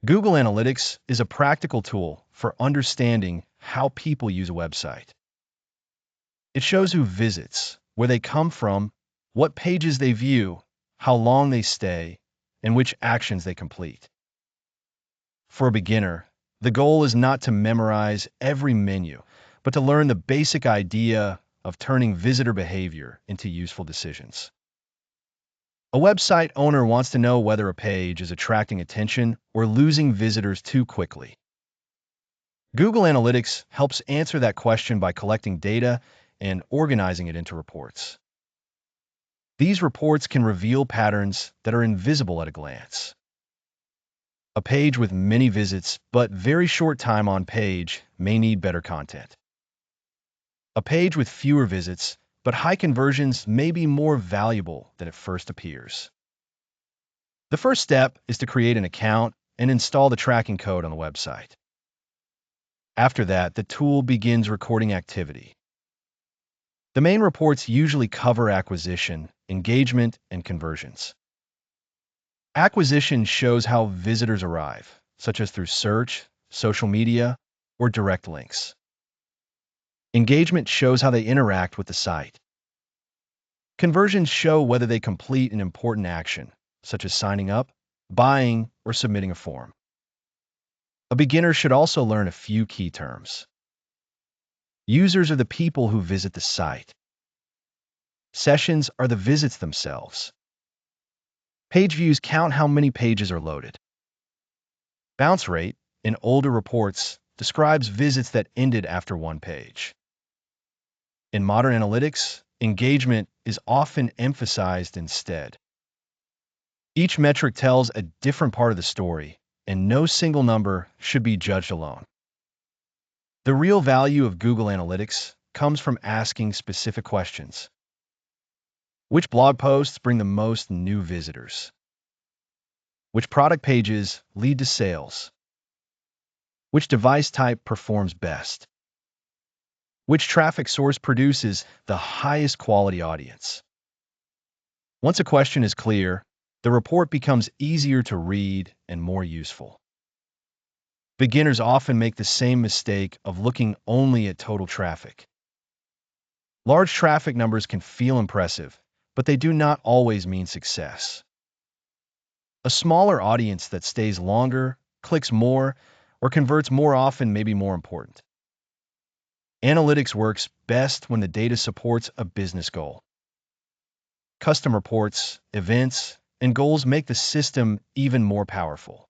Google Analytics is a practical tool for understanding how people use a website. It shows who visits, where they come from, what pages they view, how long they stay, and which actions they complete. For a beginner, the goal is not to memorize every menu, but to learn the basic idea of turning visitor behavior into useful decisions. A website owner wants to know whether a page is attracting attention or losing visitors too quickly. Google Analytics helps answer that question by collecting data and organizing it into reports. These reports can reveal patterns that are invisible at a glance. A page with many visits but very short time on page may need better content. A page with fewer visits but high conversions may be more valuable than it first appears. The first step is to create an account and install the tracking code on the website. After that, the tool begins recording activity. The main reports usually cover acquisition, engagement, and conversions. Acquisition shows how visitors arrive, such as through search, social media, or direct links. Engagement shows how they interact with the site. Conversions show whether they complete an important action, such as signing up, buying, or submitting a form. A beginner should also learn a few key terms. Users are the people who visit the site. Sessions are the visits themselves. Page views count how many pages are loaded. Bounce rate, in older reports, describes visits that ended after one page. In modern analytics, engagement is often emphasized instead. Each metric tells a different part of the story, and no single number should be judged alone. The real value of Google Analytics comes from asking specific questions. Which blog posts bring the most new visitors? Which product pages lead to sales? Which device type performs best? Which traffic source produces the highest quality audience? Once a question is clear, the report becomes easier to read and more useful. Beginners often make the same mistake of looking only at total traffic. Large traffic numbers can feel impressive, but they do not always mean success. A smaller audience that stays longer, clicks more, or converts more often may be more important. Analytics works best when the data supports a business goal. Custom reports, events, and goals make the system even more powerful.